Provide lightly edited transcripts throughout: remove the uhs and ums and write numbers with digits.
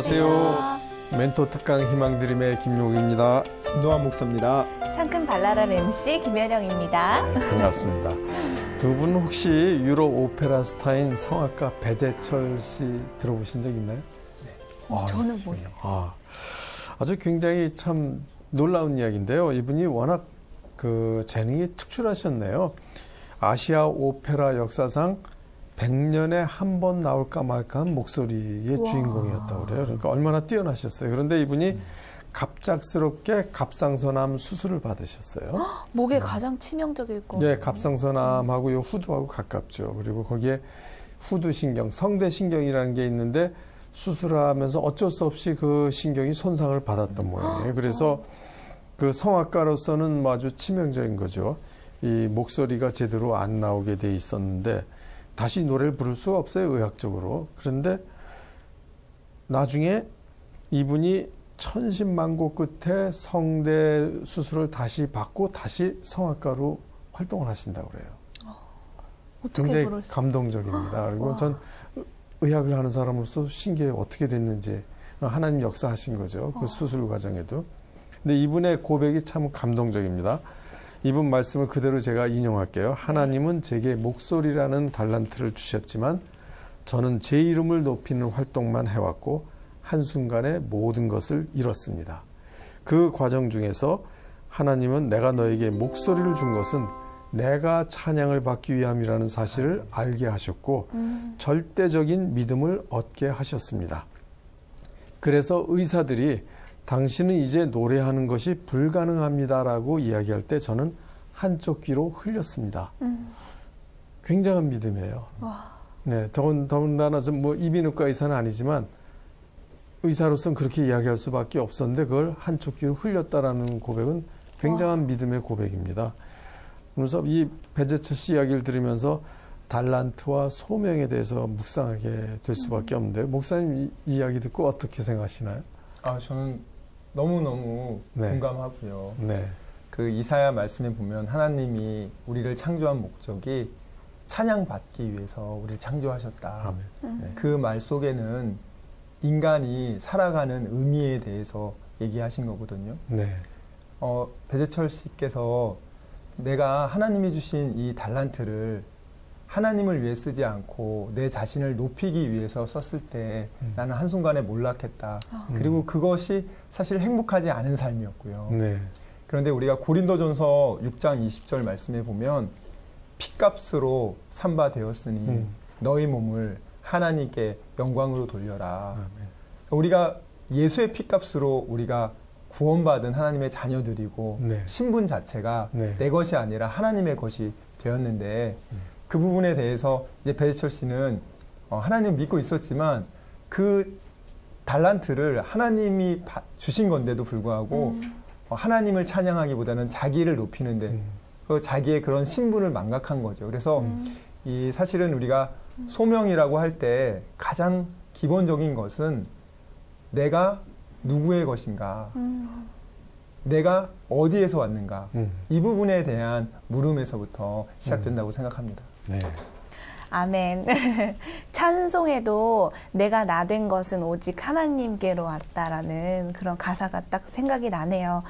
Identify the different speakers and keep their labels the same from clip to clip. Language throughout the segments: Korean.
Speaker 1: 안녕하세요. 멘토 특강 희망드림의 김용입니다.
Speaker 2: 노한 목사입니다.
Speaker 3: 상큼 발랄한 MC 김현영입니다.
Speaker 1: 네, 반갑습니다. 두 분 혹시 유럽 오페라 스타인 성악가 배재철 씨 들어보신 적 있나요?
Speaker 3: 네. 저는 몰라요.
Speaker 1: 아주 굉장히 참 놀라운 이야기인데요. 이분이 워낙 그 재능이 특출하셨네요. 아시아 오페라 역사상 100년에 한 번 나올까 말까한 목소리의 주인공이었다고 그래요. 그러니까 얼마나 뛰어나셨어요. 그런데 이분이 갑작스럽게 갑상선암 수술을 받으셨어요.
Speaker 3: 목에 가장 치명적일 거.
Speaker 1: 네, 갑상선암하고 요 후두하고 가깝죠. 그리고 거기에 후두신경, 성대신경이라는 게 있는데 수술하면서 어쩔 수 없이 그 신경이 손상을 받았던 모양이에요. 그래서 그 성악가로서는 아주 치명적인 거죠. 이 목소리가 제대로 안 나오게 돼 있었는데 다시 노래를 부를 수가 없어요, 의학적으로. 그런데 나중에 이분이 천신만고 끝에 성대 수술을 다시 받고 다시 성악가로 활동을 하신다고 그래요. 굉장히 감동적입니다. 그리고 전 의학을 하는 사람으로서 신기해요. 어떻게 됐는지. 하나님 역사하신 거죠. 그 수술 과정에도. 근데 이분의 고백이 참 감동적입니다. 이분 말씀을 그대로 제가 인용할게요. 하나님은 제게 목소리라는 달란트를 주셨지만 저는 제 이름을 높이는 활동만 해왔고 한순간에 모든 것을 잃었습니다. 그 과정 중에서 하나님은 내가 너에게 목소리를 준 것은 내가 찬양을 받기 위함이라는 사실을 알게 하셨고 절대적인 믿음을 얻게 하셨습니다. 그래서 의사들이 당신은 이제 노래하는 것이 불가능합니다라고 이야기할 때 저는 한쪽 귀로 흘렸습니다. 굉장한 믿음이에요. 네, 더군다나 뭐 이비인후과 의사는 아니지만 의사로서는 그렇게 이야기할 수밖에 없었는데 그걸 한쪽 귀로 흘렸다라는 고백은 굉장한 믿음의 고백입니다. 그래서 이 배재철 씨 이야기를 들으면서 달란트와 소명에 대해서 묵상하게 될 수밖에 없는데 목사님 이 이야기 듣고 어떻게 생각하시나요?
Speaker 2: 저는 너무너무 공감하고요.
Speaker 1: 네.
Speaker 2: 그 이사야 말씀에 보면 하나님이 우리를 창조한 목적이 찬양받기 위해서 우리를 창조하셨다. 그 말 속에는 인간이 살아가는 의미에 대해서 얘기하신 거거든요.
Speaker 1: 네.
Speaker 2: 배재철 씨께서 내가 하나님이 주신 이 달란트를 하나님을 위해 쓰지 않고 내 자신을 높이기 위해서 썼을 때 나는 한순간에 몰락했다. 그리고 그것이 사실 행복하지 않은 삶이었고요.
Speaker 1: 네.
Speaker 2: 그런데 우리가 고린도전서 6장 20절 말씀에 보면 핏값으로 산바 되었으니 너희 몸을 하나님께 영광으로 돌려라.
Speaker 1: 아멘.
Speaker 2: 우리가 예수의 핏값으로 우리가 구원받은 하나님의 자녀들이고 신분 자체가 내 것이 아니라 하나님의 것이 되었는데 그 부분에 대해서 이제 배재철 씨는 하나님을 믿고 있었지만 그 달란트를 하나님이 주신 건데도 불구하고 하나님을 찬양하기보다는 자기를 높이는데 그 자기의 그런 신분을 망각한 거죠. 그래서 이 사실은 우리가 소명이라고 할 때 가장 기본적인 것은 내가 누구의 것인가, 내가 어디에서 왔는가, 이 부분에 대한 물음에서부터 시작된다고 생각합니다.
Speaker 1: 네.
Speaker 3: 아멘. 찬송에도 내가 나 된 것은 오직 하나님께로 왔다라는 그런 가사가 딱 생각이 나네요.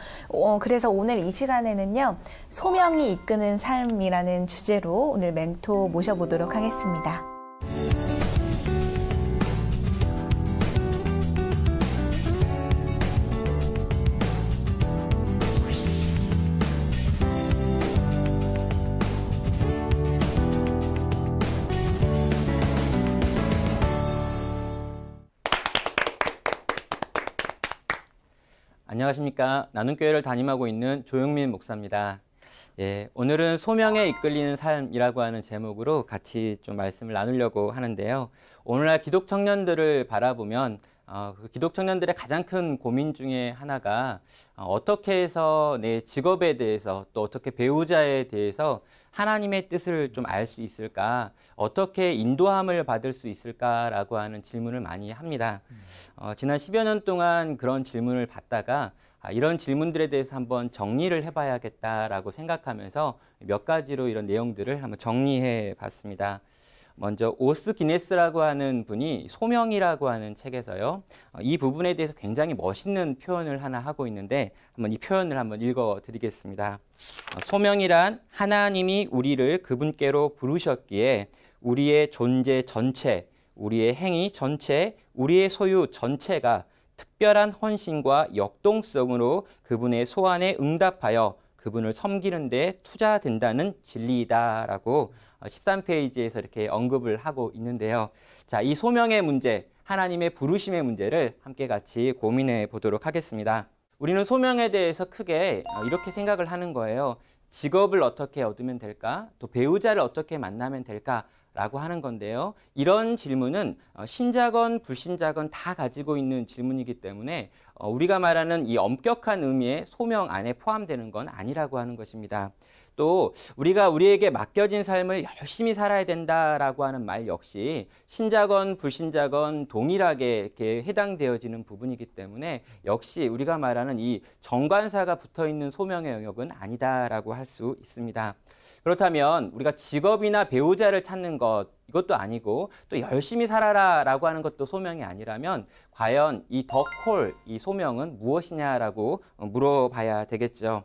Speaker 3: 그래서 오늘 이 시간에는요, 소명이 이끄는 삶이라는 주제로 오늘 멘토 모셔보도록 하겠습니다.
Speaker 4: 안녕하십니까. 나눔교회를 담임하고 있는 조영민 목사입니다. 오늘은 소명에 이끌리는 삶이라고 하는 제목으로 같이 좀 말씀을 나누려고 하는데요. 오늘날 기독 청년들을 바라보면 그 기독 청년들의 가장 큰 고민 중에 하나가 어떻게 해서 내 직업에 대해서 또 어떻게 배우자에 대해서 하나님의 뜻을 좀 알 수 있을까? 어떻게 인도함을 받을 수 있을까라고 하는 질문을 많이 합니다. 지난 10여 년 동안 그런 질문을 받다가 이런 질문들에 대해서 한번 정리를 해봐야겠다라고 생각하면서 몇 가지로 이런 내용들을 한번 정리해 봤습니다. 먼저 오스 기네스라고 하는 분이 소명이라고 하는 책에서요. 이 부분에 대해서 굉장히 멋있는 표현을 하나 하고 있는데 한번 이 표현을 한번 읽어드리겠습니다. 소명이란 하나님이 우리를 그분께로 부르셨기에 우리의 존재 전체, 우리의 행위 전체, 우리의 소유 전체가 특별한 헌신과 역동성으로 그분의 소원에 응답하여 그분을 섬기는 데 투자된다는 진리이다라고 13페이지에서 이렇게 언급을 하고 있는데요. 자, 이 소명의 문제, 하나님의 부르심의 문제를 함께 같이 고민해 보도록 하겠습니다. 우리는 소명에 대해서 크게 이렇게 생각을 하는 거예요. 직업을 어떻게 얻으면 될까? 또 배우자를 어떻게 만나면 될까? 라고 하는 건데요. 이런 질문은 신자건 불신자건 다 가지고 있는 질문이기 때문에 우리가 말하는 이 엄격한 의미의 소명 안에 포함되는 건 아니라고 하는 것입니다. 또 우리가 우리에게 맡겨진 삶을 열심히 살아야 된다라고 하는 말 역시 신자건 불신자건 동일하게 이렇게 해당되어지는 부분이기 때문에 역시 우리가 말하는 이 정관사가 붙어있는 소명의 영역은 아니다라고 할 수 있습니다. 그렇다면 우리가 직업이나 배우자를 찾는 것, 이것도 아니고 또 열심히 살아라라고 하는 것도 소명이 아니라면 과연 이 더 콜, 이 소명은 무엇이냐라고 물어봐야 되겠죠.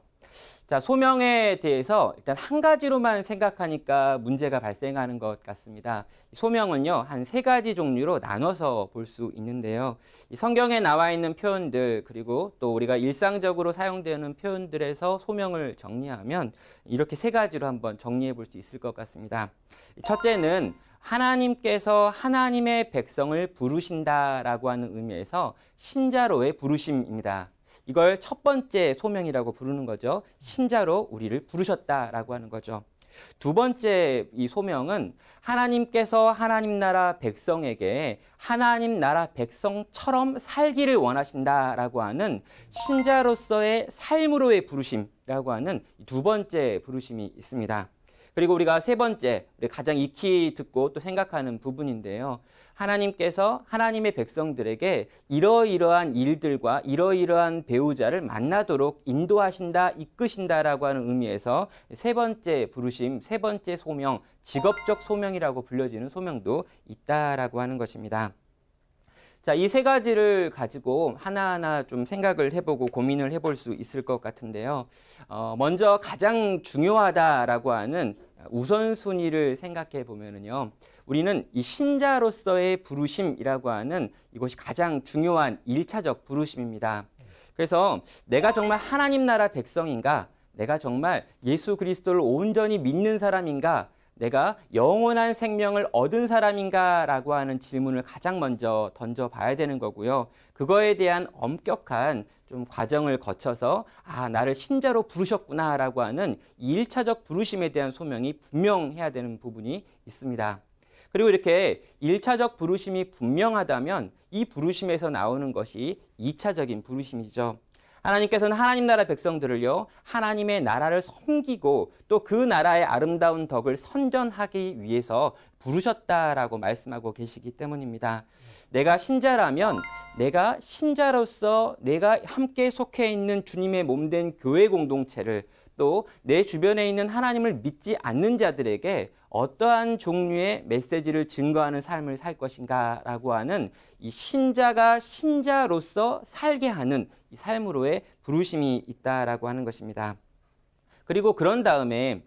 Speaker 4: 자, 소명에 대해서 일단 한 가지로만 생각하니까 문제가 발생하는 것 같습니다. 소명은요, 한 3가지 종류로 나눠서 볼 수 있는데요. 이 성경에 나와 있는 표현들, 그리고 또 우리가 일상적으로 사용되는 표현들에서 소명을 정리하면 이렇게 3가지로 한번 정리해 볼 수 있을 것 같습니다. 첫째는 하나님께서 하나님의 백성을 부르신다라고 하는 의미에서 신자로의 부르심입니다. 이걸 첫 번째 소명이라고 부르는 거죠. 신자로 우리를 부르셨다라고 하는 거죠. 두 번째 이 소명은 하나님께서 하나님 나라 백성에게 하나님 나라 백성처럼 살기를 원하신다라고 하는 신자로서의 삶으로의 부르심이라고 하는 두 번째 부르심이 있습니다. 그리고 우리가 세 번째, 가장 익히 듣고 또 생각하는 부분인데요. 하나님께서 하나님의 백성들에게 이러이러한 일들과 이러이러한 배우자를 만나도록 인도하신다, 이끄신다라고 하는 의미에서 세 번째 부르심, 세 번째 소명, 직업적 소명이라고 불려지는 소명도 있다라고 하는 것입니다. 자, 이 3가지를 가지고 하나하나 좀 생각을 해보고 고민을 해볼 수 있을 것 같은데요. 먼저 가장 중요하다라고 하는 우선순위를 생각해 보면은요. 우리는 이 신자로서의 부르심이라고 하는 이것이 가장 중요한 1차적 부르심입니다. 그래서 내가 정말 하나님 나라 백성인가? 내가 정말 예수 그리스도를 온전히 믿는 사람인가? 내가 영원한 생명을 얻은 사람인가라고 하는 질문을 가장 먼저 던져봐야 되는 거고요. 그거에 대한 엄격한 좀 과정을 거쳐서 나를 신자로 부르셨구나라고 하는 1차적 부르심에 대한 소명이 분명해야 되는 부분이 있습니다. 그리고 이렇게 1차적 부르심이 분명하다면 이 부르심에서 나오는 것이 2차적인 부르심이죠. 하나님께서는 하나님 나라 백성들을요, 하나님의 나라를 섬기고 또 그 나라의 아름다운 덕을 선전하기 위해서 부르셨다라고 말씀하고 계시기 때문입니다. 내가 신자라면 내가 신자로서 내가 함께 속해 있는 주님의 몸된 교회 공동체를 또 내 주변에 있는 하나님을 믿지 않는 자들에게 어떠한 종류의 메시지를 증거하는 삶을 살 것인가라고 하는 이 신자가 신자로서 살게 하는 이 삶으로의 부르심이 있다라고 하는 것입니다. 그리고 그런 다음에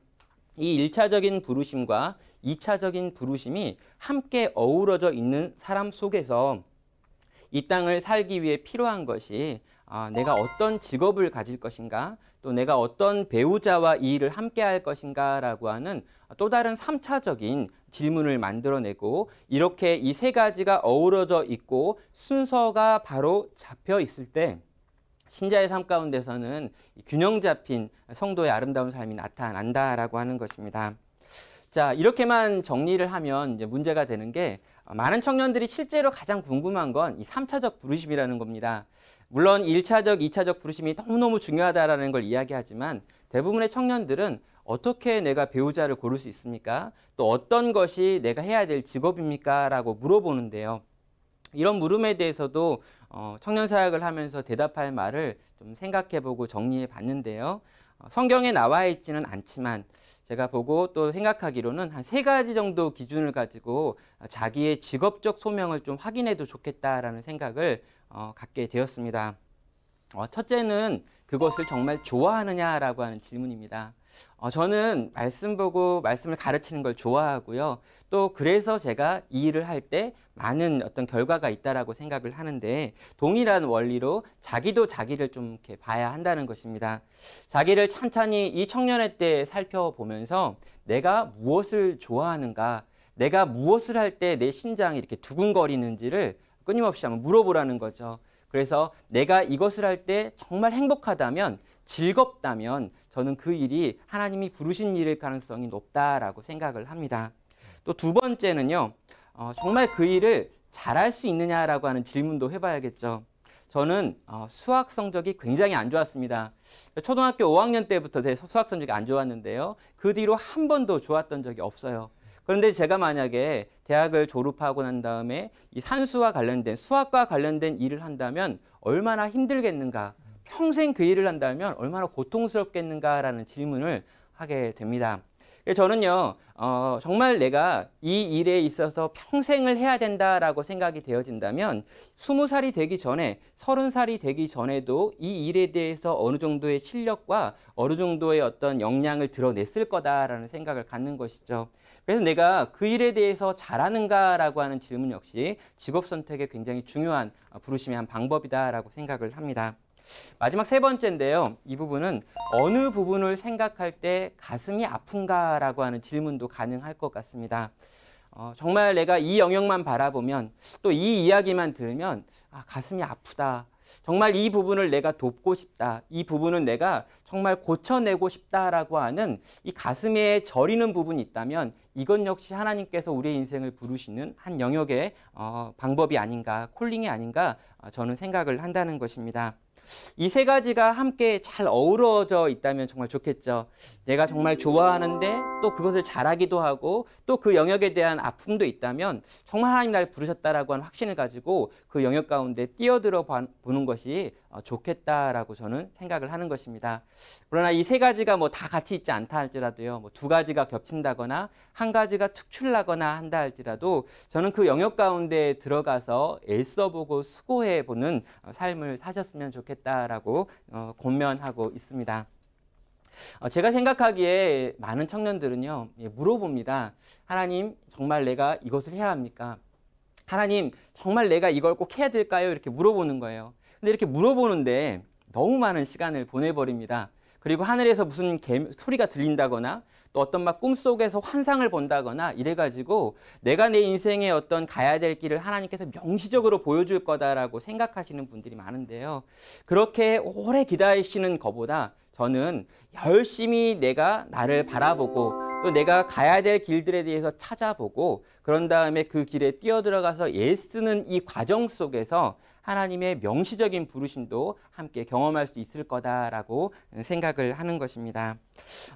Speaker 4: 이 1차적인 부르심과 2차적인 부르심이 함께 어우러져 있는 사람 속에서 이 땅을 살기 위해 필요한 것이 내가 어떤 직업을 가질 것인가, 또 내가 어떤 배우자와 이 일을 함께 할 것인가 라고 하는 또 다른 3차적인 질문을 만들어내고 이렇게 이 3가지가 어우러져 있고 순서가 바로 잡혀 있을 때 신자의 삶 가운데서는 균형 잡힌 성도의 아름다운 삶이 나타난다라고 하는 것입니다. 자, 이렇게만 정리를 하면 이제 문제가 되는 게 많은 청년들이 실제로 가장 궁금한 건 이 3차적 부르심이라는 겁니다. 물론 1차적, 2차적 부르심이 너무너무 중요하다라는 걸 이야기하지만 대부분의 청년들은 어떻게 내가 배우자를 고를 수 있습니까? 또 어떤 것이 내가 해야 될 직업입니까? 라고 물어보는데요. 이런 물음에 대해서도 청년 사역을 하면서 대답할 말을 좀 생각해보고 정리해 봤는데요. 성경에 나와 있지는 않지만 제가 보고 또 생각하기로는 한 3가지 정도 기준을 가지고 자기의 직업적 소명을 좀 확인해도 좋겠다라는 생각을 갖게 되었습니다. 첫째는 그것을 정말 좋아하느냐라고 하는 질문입니다. 저는 말씀 보고 말씀을 가르치는 걸 좋아하고요. 또 그래서 제가 이 일을 할 때 많은 어떤 결과가 있다라고 생각을 하는데, 동일한 원리로 자기도 자기를 좀 이렇게 봐야 한다는 것입니다. 자기를 찬찬히 이 청년의 때 살펴보면서 내가 무엇을 좋아하는가, 내가 무엇을 할 때 내 심장이 이렇게 두근거리는지를 끊임없이 한번 물어보라는 거죠. 그래서 내가 이것을 할 때 정말 행복하다면, 즐겁다면 저는 그 일이 하나님이 부르신 일일 가능성이 높다라고 생각을 합니다. 또 2번째는요, 정말 그 일을 잘할 수 있느냐라고 하는 질문도 해봐야겠죠. 저는 수학 성적이 굉장히 안 좋았습니다. 초등학교 5학년 때부터 제 수학 성적이 안 좋았는데요. 그 뒤로 한 번도 좋았던 적이 없어요. 그런데 제가 만약에 대학을 졸업하고 난 다음에 이 산수와 관련된, 수학과 관련된 일을 한다면 얼마나 힘들겠는가, 평생 그 일을 한다면 얼마나 고통스럽겠는가라는 질문을 하게 됩니다. 저는요, 정말 내가 이 일에 있어서 평생을 해야 된다라고 생각이 되어진다면 20살이 되기 전에, 30살이 되기 전에도 이 일에 대해서 어느 정도의 실력과 어느 정도의 어떤 역량을 드러냈을 거다라는 생각을 갖는 것이죠. 그래서 내가 그 일에 대해서 잘하는가라고 하는 질문 역시 직업 선택에 굉장히 중요한 부르심의 한 방법이다라고 생각을 합니다. 마지막 3번째인데요. 이 부분은 어느 부분을 생각할 때 가슴이 아픈가라고 하는 질문도 가능할 것 같습니다. 정말 내가 이 영역만 바라보면, 또 이 이야기만 들으면 가슴이 아프다. 정말 이 부분을 내가 돕고 싶다. 이 부분은 내가 정말 고쳐내고 싶다라고 하는 이 가슴에 저리는 부분이 있다면 이건 역시 하나님께서 우리의 인생을 부르시는 한 영역의 방법이 아닌가, 콜링이 아닌가 저는 생각을 한다는 것입니다. 이 3가지가 함께 잘 어우러져 있다면 정말 좋겠죠. 내가 정말 좋아하는데 또 그것을 잘하기도 하고 또 그 영역에 대한 아픔도 있다면 정말 하나님 날 부르셨다라고 하는 확신을 가지고 그 영역 가운데 뛰어들어 보는 것이 좋겠다라고 저는 생각을 하는 것입니다. 그러나 이 3가지가 뭐 다 같이 있지 않다 할지라도요, 뭐 2가지가 겹친다거나 1가지가 특출나거나 한다 할지라도 저는 그 영역 가운데 들어가서 애써보고 수고해보는 삶을 사셨으면 좋겠다라고 권면하고 있습니다. 제가 생각하기에 많은 청년들은요, 물어봅니다. 하나님, 정말 내가 이것을 해야 합니까? 하나님, 정말 내가 이걸 꼭 해야 될까요? 이렇게 물어보는 거예요. 근데 이렇게 물어보는데 너무 많은 시간을 보내버립니다. 그리고 하늘에서 무슨 소리가 들린다거나 또 어떤 막 꿈속에서 환상을 본다거나 이래가지고 내가 내 인생의 어떤 가야 될 길을 하나님께서 명시적으로 보여줄 거다라고 생각하시는 분들이 많은데요. 그렇게 오래 기다리시는 것보다 저는 열심히 내가 나를 바라보고 또 내가 가야 될 길들에 대해서 찾아보고 그런 다음에 그 길에 뛰어들어가서 애쓰는 이 과정 속에서 하나님의 명시적인 부르심도 함께 경험할 수 있을 거다라고 생각을 하는 것입니다.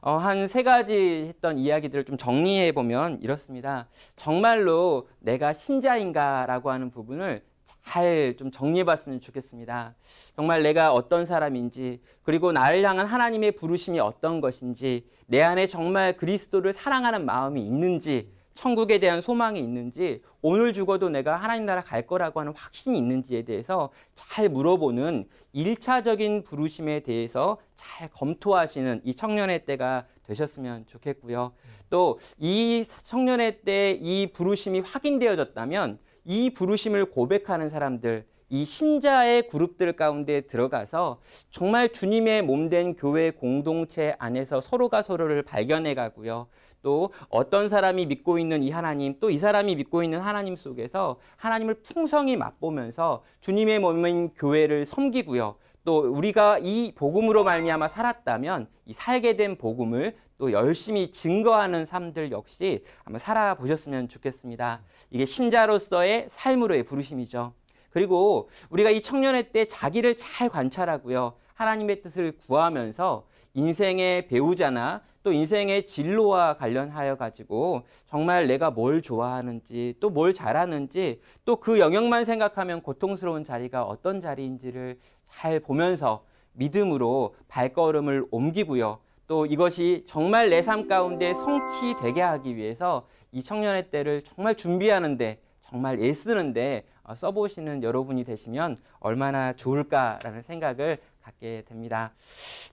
Speaker 4: 한 3가지 했던 이야기들을 좀 정리해 보면 이렇습니다. 정말로 내가 신자인가라고 하는 부분을 잘 좀 정리해 봤으면 좋겠습니다. 정말 내가 어떤 사람인지, 그리고 나를 향한 하나님의 부르심이 어떤 것인지, 내 안에 정말 그리스도를 사랑하는 마음이 있는지, 천국에 대한 소망이 있는지, 오늘 죽어도 내가 하나님 나라 갈 거라고 하는 확신이 있는지에 대해서 잘 물어보는 1차적인 부르심에 대해서 잘 검토하시는 이 청년의 때가 되셨으면 좋겠고요. 또 이 청년의 때 이 부르심이 확인되어졌다면 이 부르심을 고백하는 사람들, 이 신자의 그룹들 가운데 들어가서 정말 주님의 몸된 교회 공동체 안에서 서로가 서로를 발견해 가고요. 또 어떤 사람이 믿고 있는 이 하나님, 또 이 사람이 믿고 있는 하나님 속에서 하나님을 풍성히 맛보면서 주님의 몸인 교회를 섬기고요. 또 우리가 이 복음으로 말미암아 살았다면 이 살게 된 복음을 또 열심히 증거하는 삶들 역시 한번 살아보셨으면 좋겠습니다. 이게 신자로서의 삶으로의 부르심이죠. 그리고 우리가 이 청년의 때 자기를 잘 관찰하고요. 하나님의 뜻을 구하면서 인생의 배우자나 또 인생의 진로와 관련하여 가지고 정말 내가 뭘 좋아하는지 또 뭘 잘하는지 또 그 영역만 생각하면 고통스러운 자리가 어떤 자리인지를 잘 보면서 믿음으로 발걸음을 옮기고요. 또 이것이 정말 내 삶 가운데 성취되게 하기 위해서 이 청년의 때를 정말 준비하는데 정말 애쓰는데 써보시는 여러분이 되시면 얼마나 좋을까라는 생각을 갖게 됩니다.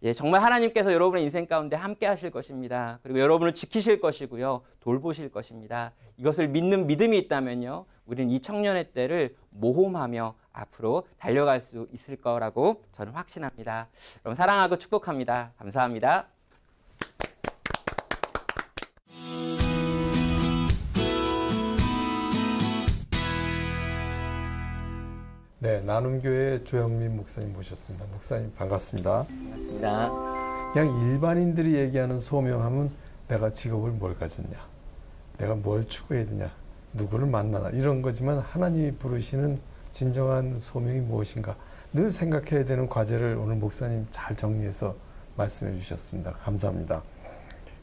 Speaker 4: 예, 정말 하나님께서 여러분의 인생 가운데 함께 하실 것입니다. 그리고 여러분을 지키실 것이고요. 돌보실 것입니다. 이것을 믿는 믿음이 있다면요. 우리는 이 청년의 때를 모험하며 앞으로 달려갈 수 있을 거라고 저는 확신합니다. 여러분 사랑하고 축복합니다. 감사합니다.
Speaker 1: 네, 나눔교회 조영민 목사님 모셨습니다. 목사님 반갑습니다.
Speaker 4: 반갑습니다.
Speaker 1: 그냥 일반인들이 얘기하는 소명하면 내가 직업을 뭘 가졌냐, 내가 뭘 추구해야 되냐, 누구를 만나나 이런 거지만 하나님이 부르시는 진정한 소명이 무엇인가 늘 생각해야 되는 과제를 오늘 목사님 잘 정리해서 말씀해 주셨습니다. 감사합니다.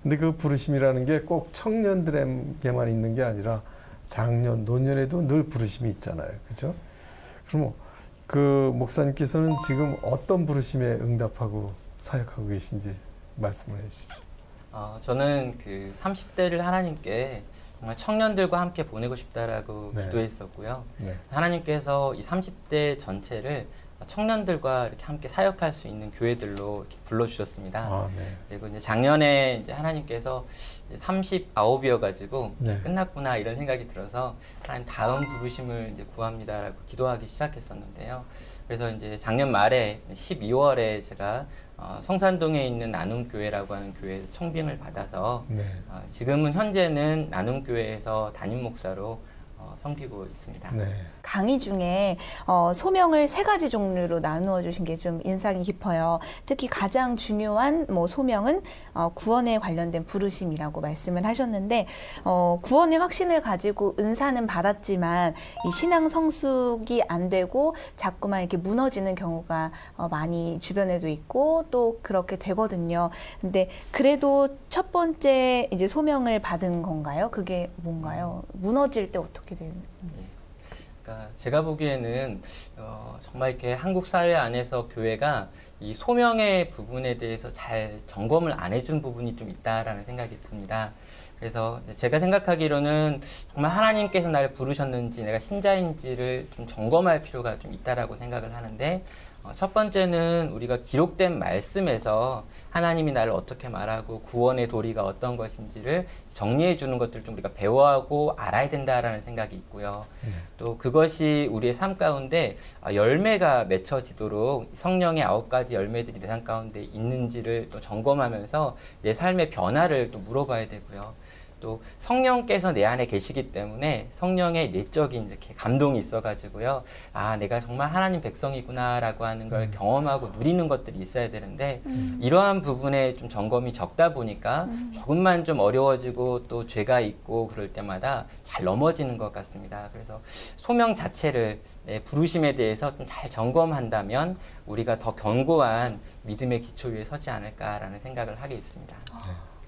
Speaker 1: 근데 그 부르심이라는 게 꼭 청년들에게만 있는 게 아니라 장년, 노년에도 늘 부르심이 있잖아요. 그렇죠? 그럼 그 목사님께서는 지금 어떤 부르심에 응답하고 사역하고 계신지 말씀을 해주십시오.
Speaker 4: 저는 그 30대를 하나님께 정말 청년들과 함께 보내고 싶다라고
Speaker 1: 네.
Speaker 4: 기도했었고요.
Speaker 1: 네.
Speaker 4: 하나님께서 이 30대 전체를 청년들과 이렇게 함께 사역할 수 있는 교회들로 이렇게 불러주셨습니다.
Speaker 1: 네.
Speaker 4: 그리고 이제 작년에 이제 하나님께서 39이어가지고
Speaker 1: 네.
Speaker 4: 끝났구나 이런 생각이 들어서 하나님 다음 부르심을 이제 구합니다라고 기도하기 시작했었는데요. 그래서 이제 작년 말에 12월에 제가 성산동에 있는 나눔교회라고 하는 교회에서 청빙을 받아서
Speaker 1: 네.
Speaker 4: 지금은 현재는 나눔교회에서 담임 목사로 섬기고 있습니다.
Speaker 1: 네.
Speaker 3: 강의 중에 소명을 3가지 종류로 나누어 주신 게 좀 인상이 깊어요. 특히 가장 중요한 소명은 구원에 관련된 부르심이라고 말씀을 하셨는데 구원의 확신을 가지고 은사는 받았지만 이 신앙 성숙이 안 되고 자꾸만 이렇게 무너지는 경우가 많이 주변에도 있고 또 그렇게 되거든요. 근데 그래도 첫 번째 이제 소명을 받은 건가요? 그게 뭔가요? 무너질 때 어떻게 되는?
Speaker 4: 그러니까 제가 보기에는 정말 이렇게 한국 사회 안에서 교회가 이 소명의 부분에 대해서 잘 점검을 안 해준 부분이 좀 있다라는 생각이 듭니다. 그래서 제가 생각하기로는 정말 하나님께서 나를 부르셨는지 내가 신자인지를 좀 점검할 필요가 좀 있다라고 생각을 하는데 첫 번째는 우리가 기록된 말씀에서 하나님이 나를 어떻게 말하고 구원의 도리가 어떤 것인지를 정리해 주는 것들을 좀 우리가 배워하고 알아야 된다라는 생각이 있고요. 또 그것이 우리의 삶 가운데 열매가 맺혀지도록 성령의 9가지 열매들이 내 삶 가운데 있는지를 또 점검하면서 내 삶의 변화를 또 물어봐야 되고요. 또 성령께서 내 안에 계시기 때문에 성령의 내적인 이렇게 감동이 있어가지고요. 내가 정말 하나님 백성이구나라고 하는 걸 경험하고 누리는 것들이 있어야 되는데 이러한 부분에 좀 점검이 적다 보니까 조금만 좀 어려워지고 또 죄가 있고 그럴 때마다 잘 넘어지는 것 같습니다. 그래서 소명 자체를 부르심에 대해서 좀 잘 점검한다면 우리가 더 견고한 믿음의 기초 위에 서지 않을까라는 생각을 하게 있습니다.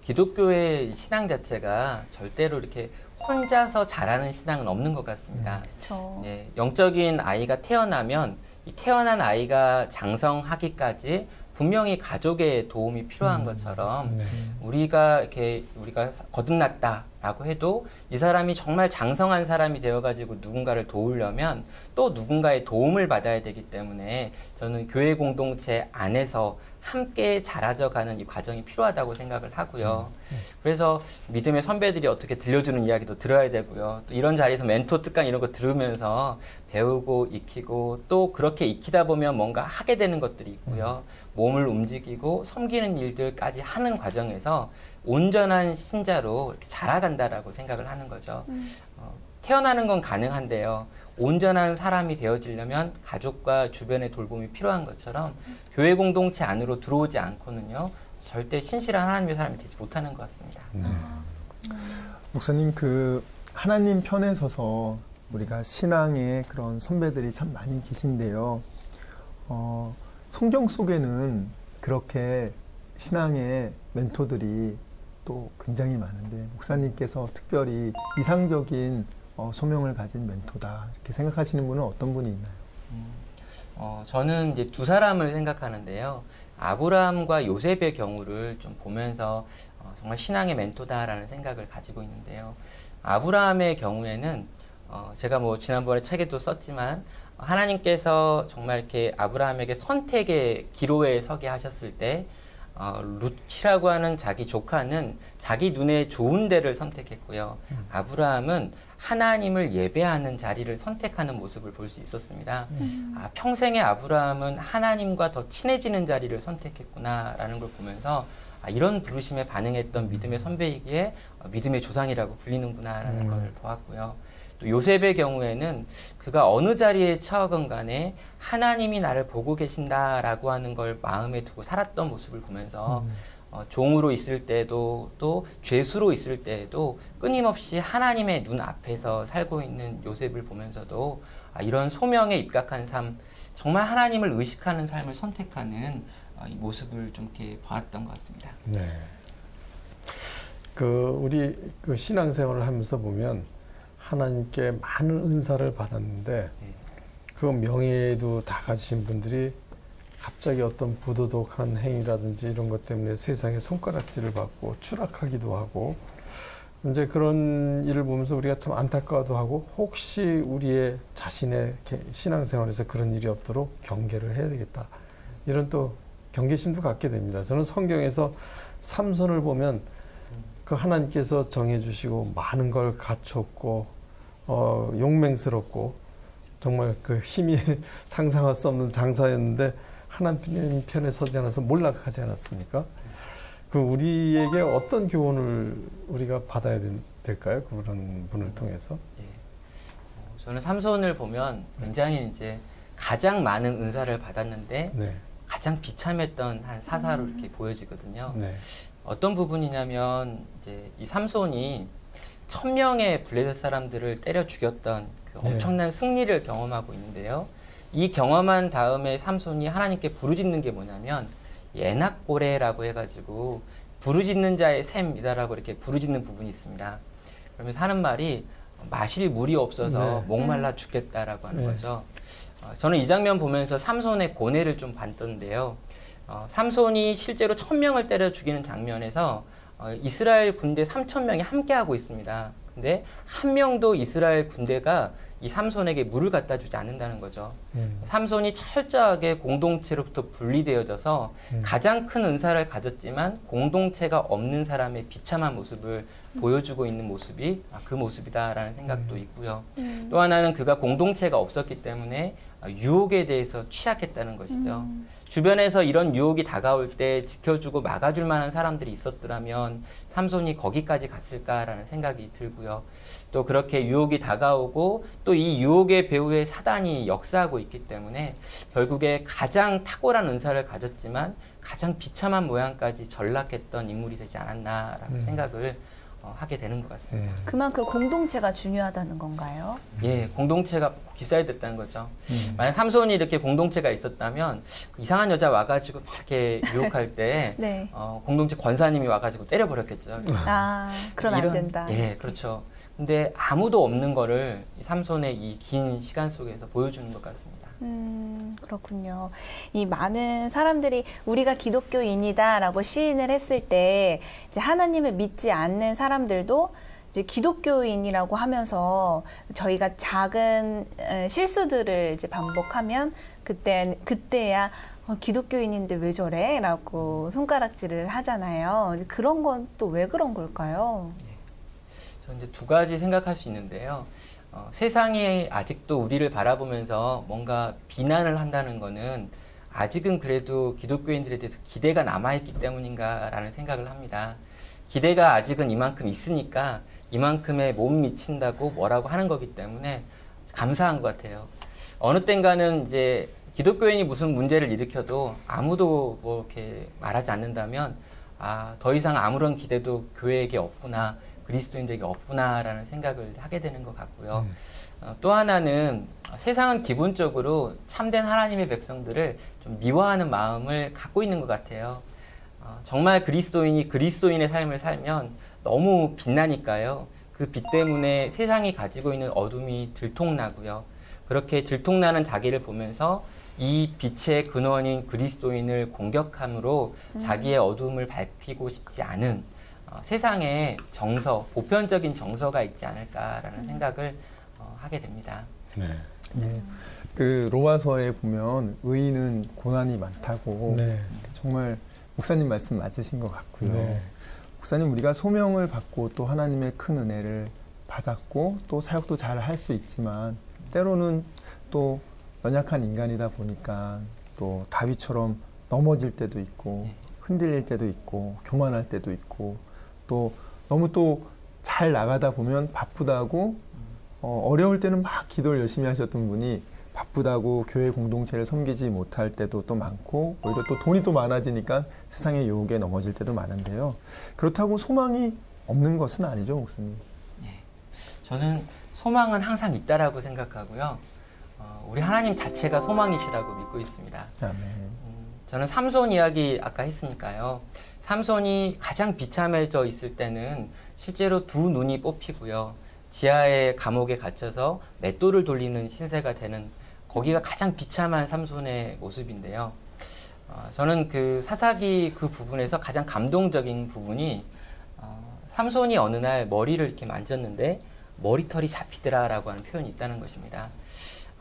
Speaker 4: 기독교의 신앙 자체가 절대로 이렇게 혼자서 자라는 신앙은 없는 것 같습니다.
Speaker 3: 그렇죠.
Speaker 4: 네, 영적인 아이가 태어나면 이 태어난 아이가 장성하기까지 분명히 가족의 도움이 필요한 것처럼 우리가 거듭났다라고 해도 이 사람이 정말 장성한 사람이 되어가지고 누군가를 도우려면 또 누군가의 도움을 받아야 되기 때문에 저는 교회 공동체 안에서 함께 자라져가는 이 과정이 필요하다고 생각을 하고요. 그래서 믿음의 선배들이 어떻게 들려주는 이야기도 들어야 되고요. 또 이런 자리에서 멘토 특강 이런 거 들으면서 배우고 익히고 또 그렇게 익히다 보면 뭔가 하게 되는 것들이 있고요. 몸을 움직이고 섬기는 일들까지 하는 과정에서 온전한 신자로 이렇게 자라간다라고 생각을 하는 거죠. 태어나는 건 가능한데요. 온전한 사람이 되어지려면 가족과 주변의 돌봄이 필요한 것처럼 교회 공동체 안으로 들어오지 않고는요. 절대 신실한 하나님의 사람이 되지 못하는 것 같습니다.
Speaker 2: 목사님, 그 하나님 편에 서서 우리가 신앙의 그런 선배들이 참 많이 계신데요. 성경 속에는 그렇게 신앙의 멘토들이 또 굉장히 많은데 목사님께서 특별히 이상적인 소명을 가진 멘토다 이렇게 생각하시는 분은 어떤 분이 있나요?
Speaker 4: 저는 이제 두 사람을 생각하는데요. 아브라함과 요셉의 경우를 좀 보면서 정말 신앙의 멘토다라는 생각을 가지고 있는데요. 아브라함의 경우에는 제가 뭐 지난번에 책에도 썼지만 하나님께서 정말 이렇게 아브라함에게 선택의 기로에 서게 하셨을 때 룻이라고 하는 자기 조카는 자기 눈에 좋은 데를 선택했고요. 아브라함은 하나님을 예배하는 자리를 선택하는 모습을 볼 수 있었습니다. 평생에 아브라함은 하나님과 더 친해지는 자리를 선택했구나라는 걸 보면서 이런 부르심에 반응했던 믿음의 선배이기에 믿음의 조상이라고 불리는구나라는 걸 보았고요. 또 요셉의 경우에는 그가 어느 자리에 처하건 간에 하나님이 나를 보고 계신다라고 하는 걸 마음에 두고 살았던 모습을 보면서 종으로 있을 때도 또 죄수로 있을 때에도 끊임없이 하나님의 눈 앞에서 살고 있는 요셉을 보면서도 이런 소명에 입각한 삶, 정말 하나님을 의식하는 삶을 선택하는 이 모습을 좀 이렇게 보았던 것 같습니다.
Speaker 1: 네. 우리 신앙생활을 하면서 보면 하나님께 많은 은사를 받았는데 그 명예도 다 가지신 분들이 갑자기 어떤 부도덕한 행위라든지 이런 것 때문에 세상에 손가락질을 받고 추락하기도 하고 이제 그런 일을 보면서 우리가 참 안타까워도 하고 혹시 우리의 자신의 신앙생활에서 그런 일이 없도록 경계를 해야 되겠다. 이런 또 경계심도 갖게 됩니다. 저는 성경에서 삼손을 보면 그 하나님께서 정해주시고 많은 걸 갖췄고 용맹스럽고 정말 그 힘이 상상할 수 없는 장사였는데 하나님 편에 서지 않아서 몰락하지 않았습니까? 우리에게 어떤 교훈을 우리가 받아야 될까요? 그런 분을 통해서?
Speaker 4: 예. 저는 삼손을 보면 굉장히 이제 가장 많은 은사를 받았는데 네. 가장 비참했던 한 사사로 이렇게 보여지거든요. 네. 어떤 부분이냐면 이제 이 삼손이 1000명의 블레셋 사람들을 때려 죽였던 그 엄청난 승리를 경험하고 있는데요. 이 경험한 다음에 삼손이 하나님께 부르짖는 게 뭐냐면 에낙고레라고 해가지고 부르짖는 자의 샘이다라고 이렇게 부르짖는 부분이 있습니다. 그러면서 하는 말이 마실 물이 없어서 목말라 죽겠다라고 하는 거죠. 저는 이 장면 보면서 삼손의 고뇌를 좀 봤던데요. 삼손이 실제로 1000명을 때려 죽이는 장면에서 이스라엘 군대 3000명이 함께하고 있습니다. 근데 한 명도 이스라엘 군대가 이 삼손에게 물을 갖다 주지 않는다는 거죠. 삼손이 철저하게 공동체로부터 분리되어져서 가장 큰 은사를 가졌지만 공동체가 없는 사람의 비참한 모습을 보여주고 있는 모습이 그 모습이다라는 생각도 있고요. 또 하나는 그가 공동체가 없었기 때문에 유혹에 대해서 취약했다는 것이죠. 주변에서 이런 유혹이 다가올 때 지켜주고 막아줄 만한 사람들이 있었더라면 삼손이 거기까지 갔을까라는 생각이 들고요. 또 그렇게 유혹이 다가오고 또 이 유혹의 배후에 사단이 역사하고 있기 때문에 결국에 가장 탁월한 은사를 가졌지만 가장 비참한 모양까지 전락했던 인물이 되지 않았나라는 생각을 하게 되는 것 같습니다.
Speaker 3: 그만큼 공동체가 중요하다는 건가요?
Speaker 4: 예, 공동체가 있어야 됐다는 거죠. 만약 삼손이 이렇게 공동체가 있었다면 이상한 여자 와가지고 막 이렇게 유혹할 때 네. 공동체 권사님이 와가지고 때려버렸겠죠.
Speaker 3: 그러면 안 된다.
Speaker 4: 예, 그렇죠. 근데 아무도 없는 거를 삼손의 이 긴 시간 속에서 보여주는 것 같습니다.
Speaker 3: 그렇군요. 이 많은 사람들이 우리가 기독교인이다라고 시인을 했을 때 이제 하나님을 믿지 않는 사람들도 이제 기독교인이라고 하면서 저희가 작은 실수들을 이제 반복하면 그때야 기독교인인데 왜 저래? 라고 손가락질을 하잖아요. 그런 건 또 왜 그런 걸까요?
Speaker 4: 저는 이제 두 가지 생각할 수 있는데요. 세상이 아직도 우리를 바라보면서 뭔가 비난을 한다는 거는 아직은 그래도 기독교인들에 대해서 기대가 남아있기 때문인가라는 생각을 합니다. 기대가 아직은 이만큼 있으니까 이만큼의 못 미친다고 뭐라고 하는 거기 때문에 감사한 것 같아요. 어느 땐가는 이제 기독교인이 무슨 문제를 일으켜도 아무도 뭐 이렇게 말하지 않는다면 더 이상 아무런 기대도 교회에게 없구나. 그리스도인들에게 없구나라는 생각을 하게 되는 것 같고요. 또 하나는 세상은 기본적으로 참된 하나님의 백성들을 좀 미워하는 마음을 갖고 있는 것 같아요. 정말 그리스도인이 그리스도인의 삶을 살면 너무 빛나니까요. 그 빛 때문에 세상이 가지고 있는 어둠이 들통나고요. 그렇게 들통나는 자기를 보면서 이 빛의 근원인 그리스도인을 공격함으로 자기의 어둠을 밝히고 싶지 않은 세상에 정서, 보편적인 정서가 있지 않을까라는 생각을 하게 됩니다.
Speaker 2: 네. 예. 그 로마서에 보면 의인은 고난이 많다고 네. 정말 목사님 말씀 맞으신 것 같고요. 네. 목사님 우리가 소명을 받고 또 하나님의 큰 은혜를 받았고 또 사역도 잘 할 수 있지만 때로는 또 연약한 인간이다 보니까 또 다윗처럼 넘어질 때도 있고 흔들릴 때도 있고 교만할 때도 있고 또 너무 또 잘 나가다 보면 바쁘다고 어려울 때는 막 기도를 열심히 하셨던 분이 바쁘다고 교회 공동체를 섬기지 못할 때도 또 많고 오히려 또 돈이 또 많아지니까 세상의 유혹에 넘어질 때도 많은데요. 그렇다고 소망이 없는 것은 아니죠, 목사님?
Speaker 4: 네, 저는 소망은 항상 있다라고 생각하고요. 우리 하나님 자체가 소망이시라고 믿고 있습니다. 아멘. 저는 삼손 이야기 아까 했으니까요. 삼손이 가장 비참해져 있을 때는 실제로 두 눈이 뽑히고요. 지하의 감옥에 갇혀서 맷돌을 돌리는 신세가 되는 거기가 가장 비참한 삼손의 모습인데요. 저는 그 사사기 그 부분에서 가장 감동적인 부분이 삼손이 어느 날 머리를 이렇게 만졌는데 머리털이 잡히더라라고 하는 표현이 있다는 것입니다.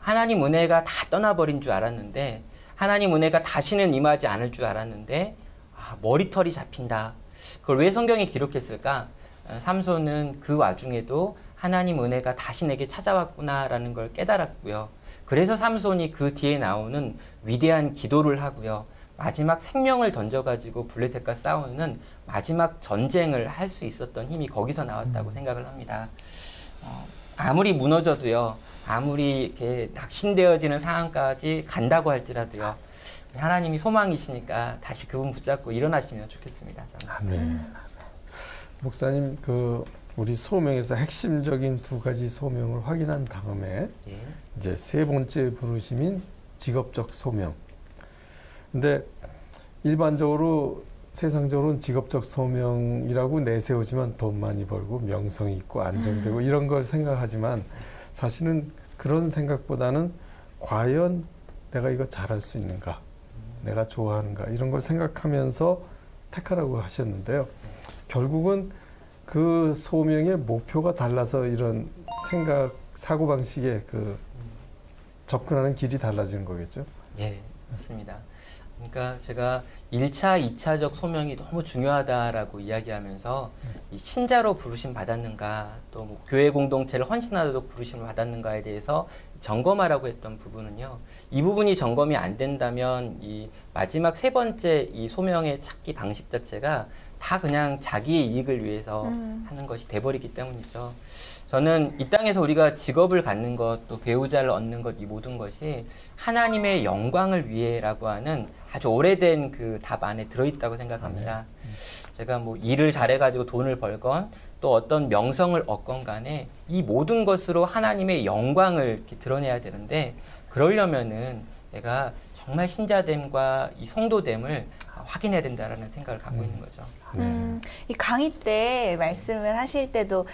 Speaker 4: 하나님 은혜가 다 떠나버린 줄 알았는데 하나님 은혜가 다시는 임하지 않을 줄 알았는데 머리털이 잡힌다. 그걸 왜 성경에 기록했을까? 삼손은 그 와중에도 하나님 은혜가 다시 내게 찾아왔구나라는 걸 깨달았고요. 그래서 삼손이 그 뒤에 나오는 위대한 기도를 하고요. 마지막 생명을 던져가지고 블레셋과 싸우는 마지막 전쟁을 할 수 있었던 힘이 거기서 나왔다고 생각을 합니다. 아무리 무너져도요. 아무리 이렇게 낙심되어지는 상황까지 간다고 할지라도요. 하나님이 소망이시니까 다시 그분 붙잡고 일어나시면 좋겠습니다. 저는.
Speaker 1: 네. 목사님, 우리 소명에서 핵심적인 두 가지 소명을 확인한 다음에 예. 이제 세 번째 부르심인 직업적 소명. 근데 일반적으로 세상적으로는 직업적 소명이라고 내세우지만 돈 많이 벌고 명성이 있고 안정되고 이런 걸 생각하지만 사실은 그런 생각보다는 과연 내가 이거 잘할 수 있는가, 내가 좋아하는가 이런 걸 생각하면서 택하라고 하셨는데요. 결국은 그 소명의 목표가 달라서 이런 생각, 사고방식에 접근하는 길이 달라지는 거겠죠?
Speaker 4: 네, 맞습니다. 그러니까 제가 1차, 2차적 소명이 너무 중요하다라고 이야기하면서 이 신자로 부르심 받았는가, 또 뭐 교회 공동체를 헌신하도록 부르심을 받았는가에 대해서 점검하라고 했던 부분은요. 이 부분이 점검이 안 된다면 이 마지막 세 번째 이 소명의 찾기 방식 자체가 다 그냥 자기의 이익을 위해서 하는 것이 돼버리기 때문이죠. 저는 이 땅에서 우리가 직업을 갖는 것, 또 배우자를 얻는 것, 이 모든 것이 하나님의 영광을 위해라고 하는 아주 오래된 그 답 안에 들어있다고 생각합니다. 제가 뭐 일을 잘해가지고 돈을 벌건 또 어떤 명성을 얻건 간에 이 모든 것으로 하나님의 영광을 이렇게 드러내야 되는데 그러려면은 내가 정말 신자됨과 이 성도됨을 확인해야 된다라는 생각을 갖고 있는 거죠.
Speaker 3: 이 강의 때 말씀을 하실 때도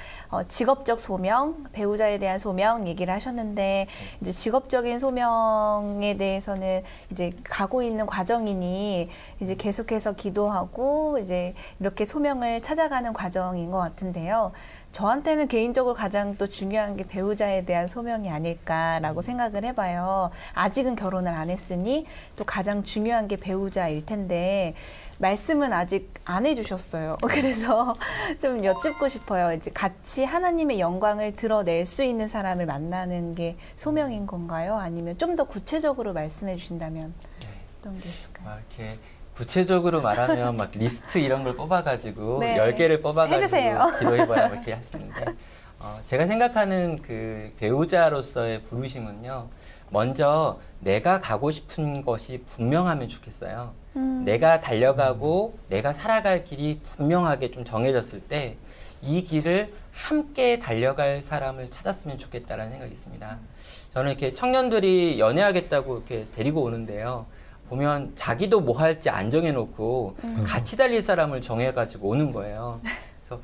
Speaker 3: 직업적 소명, 배우자에 대한 소명 얘기를 하셨는데 이제 직업적인 소명에 대해서는 이제 가고 있는 과정이니 이제 계속해서 기도하고 이제 이렇게 소명을 찾아가는 과정인 것 같은데요. 저한테는 개인적으로 가장 또 중요한 게 배우자에 대한 소명이 아닐까라고 생각을 해봐요. 아직은 결혼을 안 했으니 또 가장 중요한 게 배우자일 텐데 말씀은 아직 안 해주셨어요. 그래서 좀 여쭙고 싶어요. 이제 같이 하나님의 영광을 드러낼 수 있는 사람을 만나는 게 소명인 건가요? 아니면 좀 더 구체적으로 말씀해 주신다면 어떤 게 있을까요?
Speaker 4: 이렇게 구체적으로 말하면 막 리스트 이런 걸 뽑아가지고 10개를 뽑아가지고
Speaker 3: 해주세요.
Speaker 4: 기도해봐라 이렇게 하시는데 제가 생각하는 그 배우자로서의 부르심은요. 먼저 내가 가고 싶은 것이 분명하면 좋겠어요. 내가 달려가고 내가 살아갈 길이 분명하게 좀 정해졌을 때 이 길을 함께 달려갈 사람을 찾았으면 좋겠다라는 생각이 있습니다. 저는 이렇게 청년들이 연애하겠다고 이렇게 데리고 오는데요. 보면 자기도 뭐 할지 안 정해놓고 같이 달릴 사람을 정해가지고 오는 거예요. 그래서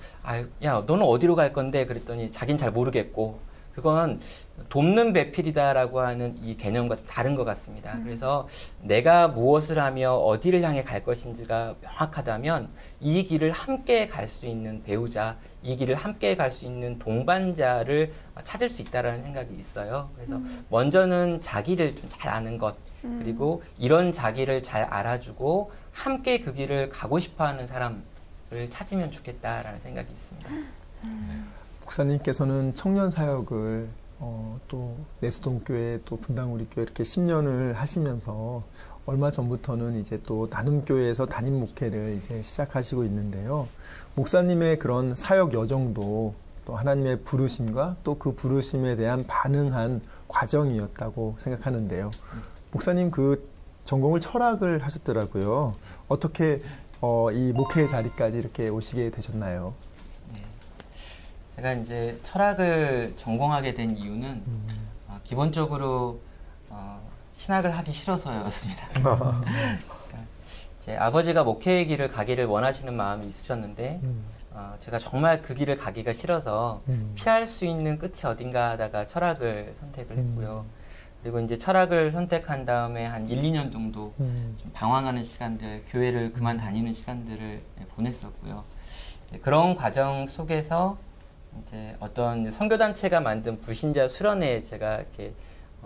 Speaker 4: 야 너는 어디로 갈 건데 그랬더니 자긴 잘 모르겠고 그건 돕는 배필이다라고 하는 이 개념과 다른 것 같습니다. 그래서 내가 무엇을 하며 어디를 향해 갈 것인지가 명확하다면 이 길을 함께 갈 수 있는 배우자, 이 길을 함께 갈 수 있는 동반자를 찾을 수 있다라는 생각이 있어요. 그래서 먼저는 자기를 좀 잘 아는 것, 그리고 이런 자기를 잘 알아주고 함께 그 길을 가고 싶어하는 사람을 찾으면 좋겠다라는 생각이 있습니다.
Speaker 2: 목사님께서는 청년 사역을 또 내수동교회 또 분당우리교회 이렇게 10년을 하시면서 얼마 전부터는 이제 또 나눔교회에서 담임 목회를 이제 시작하시고 있는데요. 목사님의 그런 사역 여정도 또 하나님의 부르심과 또 그 부르심에 대한 반응한 과정이었다고 생각하는데요. 목사님 그 전공을 철학을 하셨더라고요. 어떻게 이 목회 자리까지 이렇게 오시게 되셨나요?
Speaker 4: 제가 이제 철학을 전공하게 된 이유는 기본적으로 신학을 하기 싫어서였습니다. 그러니까 제 아버지가 목회의 길을 가기를 원하시는 마음이 있으셨는데 제가 정말 그 길을 가기가 싫어서 피할 수 있는 끝이 어딘가 하다가 철학을 선택을 했고요. 그리고 이제 철학을 선택한 다음에 한 1, 2년 정도 좀 방황하는 시간들, 교회를 그만 다니는 시간들을 보냈었고요. 그런 과정 속에서 이제 어떤 선교단체가 만든 불신자 수련회에 제가 이렇게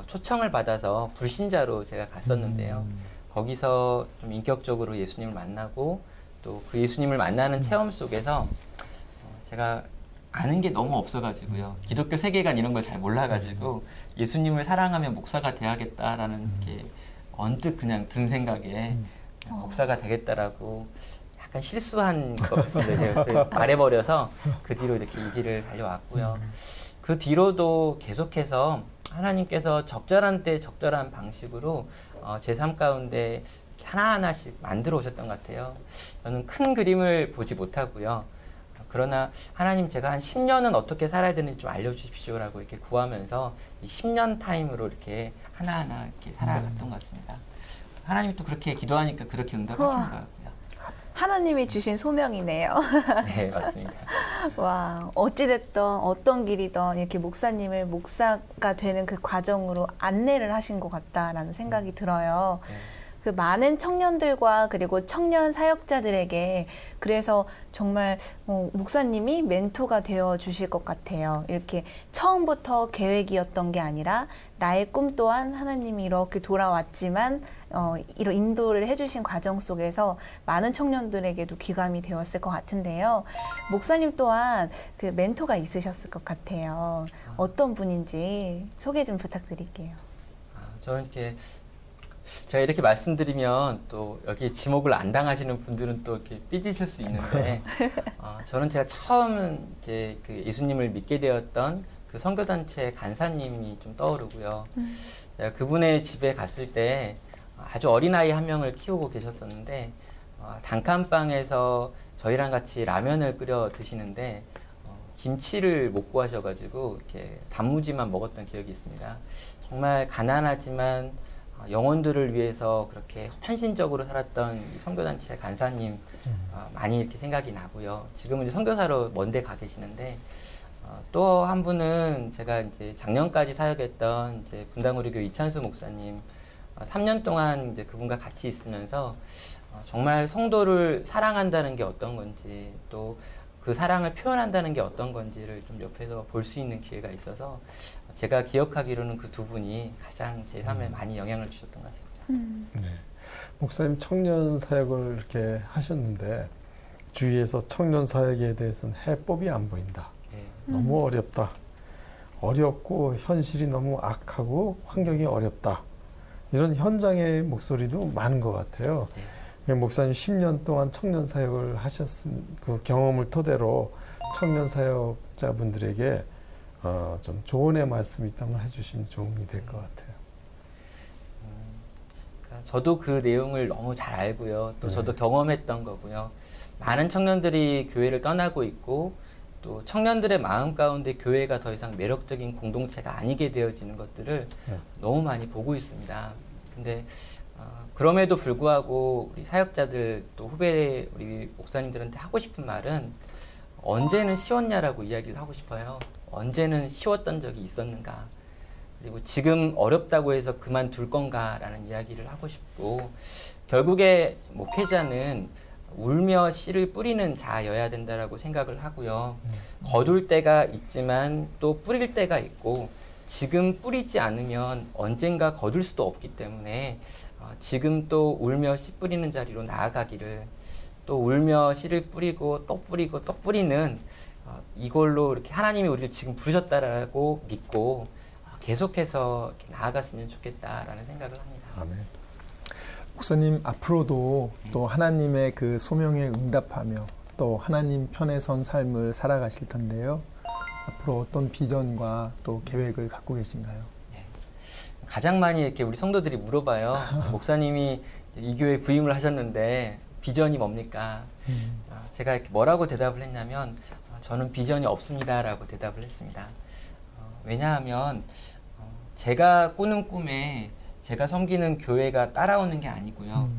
Speaker 4: 초청을 받아서 불신자로 제가 갔었는데요. 거기서 좀 인격적으로 예수님을 만나고 또 그 예수님을 만나는 체험 속에서 제가 아는 게 너무 없어가지고요. 기독교 세계관 이런 걸 잘 몰라가지고 예수님을 사랑하며 목사가 돼야겠다라는 게 언뜻 그냥 든 생각에 목사가 되겠다라고 약간 실수한 것 같습니다. 제가 말해버려서 그 뒤로 이렇게 이 길을 달려왔고요. 그 뒤로도 계속해서 하나님께서 적절한 때 적절한 방식으로 제 삶 가운데 하나하나씩 만들어 오셨던 것 같아요. 저는 큰 그림을 보지 못하고요. 그러나 하나님 제가 한 10년은 어떻게 살아야 되는지 좀 알려주십시오라고 이렇게 구하면서 이 10년 타임으로 이렇게 하나하나 이렇게 살아갔던 것 같습니다. 하나님이 또 그렇게 기도하니까 그렇게 응답하시는 것 같고요.
Speaker 3: 하나님이 주신 소명이네요.
Speaker 4: 네, 맞습니다.
Speaker 3: 와, 어찌됐든 어떤 길이든 이렇게 목사님을 목사가 되는 그 과정으로 안내를 하신 것 같다라는 생각이 들어요. 그 많은 청년들과 그리고 청년 사역자들에게 그래서 정말 목사님이 멘토가 되어 주실 것 같아요. 이렇게 처음부터 계획이었던 게 아니라 나의 꿈 또한 하나님이 이렇게 돌아왔지만 이런 인도를 해주신 과정 속에서 많은 청년들에게도 귀감이 되었을 것 같은데요. 목사님 또한 그 멘토가 있으셨을 것 같아요. 어떤 분인지 소개 좀 부탁드릴게요.
Speaker 4: 저는 이렇게 제가 이렇게 말씀드리면 또 여기 지목을 안 당하시는 분들은 또 이렇게 삐지실 수 있는데 저는 제가 처음 이제 그 예수님을 믿게 되었던 그 선교단체 간사님이 좀 떠오르고요. 제가 그분의 집에 갔을 때 아주 어린아이 한 명을 키우고 계셨었는데 단칸방에서 저희랑 같이 라면을 끓여 드시는데 김치를 못 구하셔가지고 이렇게 단무지만 먹었던 기억이 있습니다. 정말 가난하지만 영혼들을 위해서 그렇게 헌신적으로 살았던 이 선교단체 간사님 많이 이렇게 생각이 나고요. 지금은 이제 선교사로 먼데 가 계시는데 또 한 분은 제가 이제 작년까지 사역했던 이제 분당우리교회 이찬수 목사님 3년 동안 이제 그분과 같이 있으면서 정말 성도를 사랑한다는 게 어떤 건지 또 그 사랑을 표현한다는 게 어떤 건지를 좀 옆에서 볼 수 있는 기회가 있어서 제가 기억하기로는 그 두 분이 가장 제 삶에 많이 영향을 주셨던 것 같습니다.
Speaker 1: 네. 목사님 청년 사역을 이렇게 하셨는데 주위에서 청년 사역에 대해서는 해법이 안 보인다.
Speaker 4: 네.
Speaker 1: 너무 어렵다. 어렵고 현실이 너무 악하고 환경이 어렵다. 이런 현장의 목소리도 많은 것 같아요.
Speaker 4: 네.
Speaker 1: 목사님 10년 동안 청년 사역을 하셨은 그 경험을 토대로 청년 사역자분들에게 좀 조언의 말씀이 있다면 해주시면 도움이 될 것 같아요.
Speaker 4: 그러니까 저도 그 내용을 너무 잘 알고요. 또 저도 경험했던 거고요. 많은 청년들이 교회를 떠나고 있고 또 청년들의 마음 가운데 교회가 더 이상 매력적인 공동체가 아니게 되어지는 것들을 너무 많이 보고 있습니다. 근데 그럼에도 불구하고 우리 사역자들 또 후배 우리 목사님들한테 하고 싶은 말은 언제는 쉬웠냐라고 이야기를 하고 싶어요. 언제는 쉬웠던 적이 있었는가? 그리고 지금 어렵다고 해서 그만둘 건가라는 이야기를 하고 싶고, 결국에 목회자는 울며 씨를 뿌리는 자여야 된다라고 생각을 하고요. 거둘 때가 있지만 또 뿌릴 때가 있고, 지금 뿌리지 않으면 언젠가 거둘 수도 없기 때문에 지금 또 울며 씨 뿌리는 자리로 나아가기를, 또 울며 씨를 뿌리고 또 뿌리는 이걸로 이렇게 하나님이 우리를 지금 부르셨다라고 믿고 계속해서 이렇게 나아갔으면 좋겠다라는 생각을 합니다.
Speaker 1: 아멘.
Speaker 2: 목사님, 앞으로도 또 하나님의 그 소명에 응답하며 또 하나님 편에 선 삶을 살아가실 텐데요. 앞으로 어떤 비전과 또 계획을 갖고 계신가요?
Speaker 4: 네. 가장 많이 이렇게 우리 성도들이 물어봐요. 목사님이 이 교회 부임을 하셨는데 비전이 뭡니까? 제가 뭐라고 대답을 했냐면 저는 비전이 없습니다라고 대답을 했습니다. 왜냐하면 제가 꾸는 꿈에 제가 섬기는 교회가 따라오는 게 아니고요.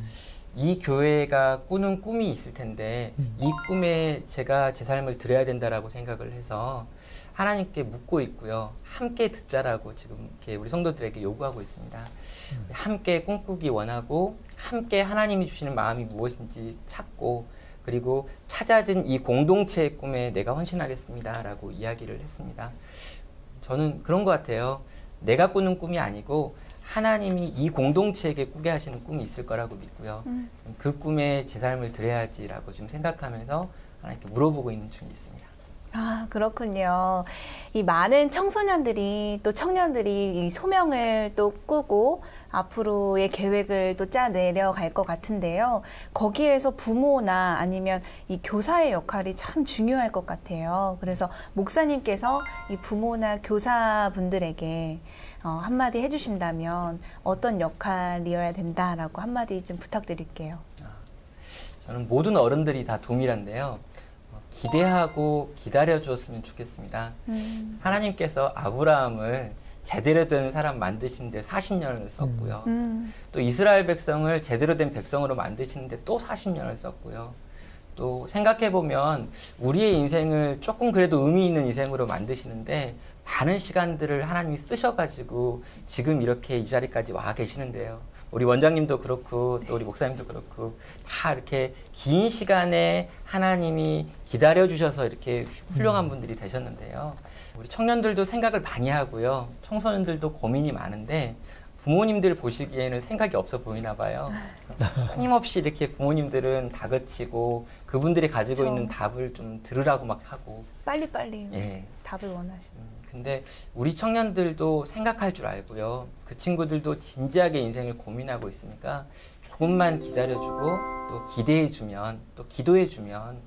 Speaker 4: 이 교회가 꾸는 꿈이 있을 텐데 이 꿈에 제가 제 삶을 드려야 된다라고 생각을 해서 하나님께 묻고 있고요. 함께 듣자라고 지금 이렇게 우리 성도들에게 요구하고 있습니다. 함께 꿈꾸기 원하고 함께 하나님이 주시는 마음이 무엇인지 찾고, 그리고 찾아진 이 공동체의 꿈에 내가 헌신하겠습니다라고 이야기를 했습니다. 저는 그런 것 같아요. 내가 꾸는 꿈이 아니고 하나님이 이 공동체에게 꾸게 하시는 꿈이 있을 거라고 믿고요. 그 꿈에 제 삶을 드려야지라고 좀 생각하면서 하나님께 물어보고 있는 중에 있습니다.
Speaker 3: 아, 그렇군요. 이 많은 청소년들이 또 청년들이 이 소명을 또 꾸고 앞으로의 계획을 또 짜 내려갈 것 같은데요. 거기에서 부모나 아니면 이 교사의 역할이 참 중요할 것 같아요. 그래서 목사님께서 이 부모나 교사분들에게 한마디 해주신다면 어떤 역할이어야 된다라고 한마디 좀 부탁드릴게요.
Speaker 4: 저는 모든 어른들이 다 동일한데요. 기대하고 기다려 주었으면 좋겠습니다. 하나님께서 아브라함을 제대로 된 사람 만드시는데 40년을 썼고요. 또 이스라엘 백성을 제대로 된 백성으로 만드시는데 또 40년을 썼고요. 또 생각해보면 우리의 인생을 조금 그래도 의미 있는 인생으로 만드시는데 많은 시간들을 하나님이 쓰셔가지고 지금 이렇게 이 자리까지 와 계시는데요. 우리 원장님도 그렇고 또 우리 목사님도 그렇고 다 이렇게 긴 시간에 하나님이 기다려주셔서 이렇게 훌륭한 분들이 되셨는데요. 우리 청년들도 생각을 많이 하고요. 청소년들도 고민이 많은데 부모님들 보시기에는 생각이 없어 보이나 봐요. 끊임없이 이렇게 부모님들은 다그치고 그분들이 가지고 그렇죠. 있는 답을 좀 들으라고 막 하고
Speaker 3: 빨리빨리 답을 원하시는.
Speaker 4: 근데 우리 청년들도 생각할 줄 알고요. 그 친구들도 진지하게 인생을 고민하고 있으니까 조금만 기다려주고 또 기대해주면 또 기도해주면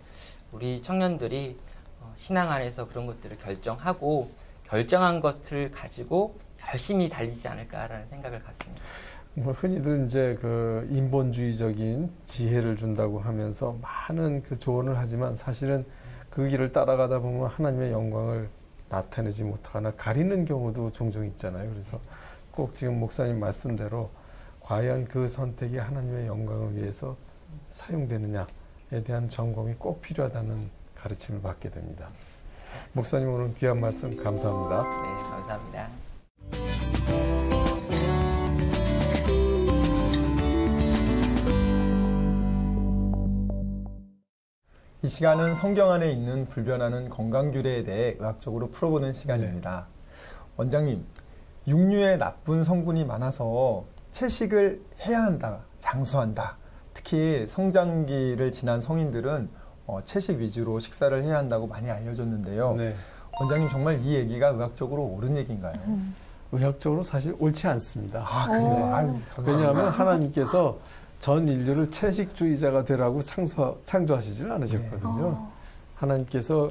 Speaker 4: 우리 청년들이 신앙 안에서 그런 것들을 결정하고 결정한 것을 가지고 열심히 달리지 않을까라는 생각을 갖습니다.
Speaker 1: 뭐 흔히들 이제 그 인본주의적인 지혜를 준다고 하면서 많은 그 조언을 하지만 사실은 그 길을 따라가다 보면 하나님의 영광을 나타내지 못하거나 가리는 경우도 종종 있잖아요. 그래서 꼭 지금 목사님 말씀대로 과연 그 선택이 하나님의 영광을 위해서 사용되느냐에 대한 점검이 꼭 필요하다는 가르침을 받게 됩니다. 목사님 오늘 귀한 말씀 감사합니다.
Speaker 4: 네, 감사합니다.
Speaker 2: 이 시간은 성경 안에 있는 불변하는 건강규례에 대해 의학적으로 풀어보는 시간입니다. 원장님, 육류에 나쁜 성분이 많아서 채식을 해야 한다, 장수한다. 특히 성장기를 지난 성인들은 채식 위주로 식사를 해야 한다고 많이 알려졌는데요. 네. 원장님, 정말 이 얘기가 의학적으로 옳은 얘기인가요?
Speaker 1: 의학적으로 사실 옳지 않습니다.
Speaker 2: 아, 그래요?
Speaker 1: 왜냐하면 하나님께서 전 인류를 채식주의자가 되라고 창조하시지는 않으셨거든요. 네. 하나님께서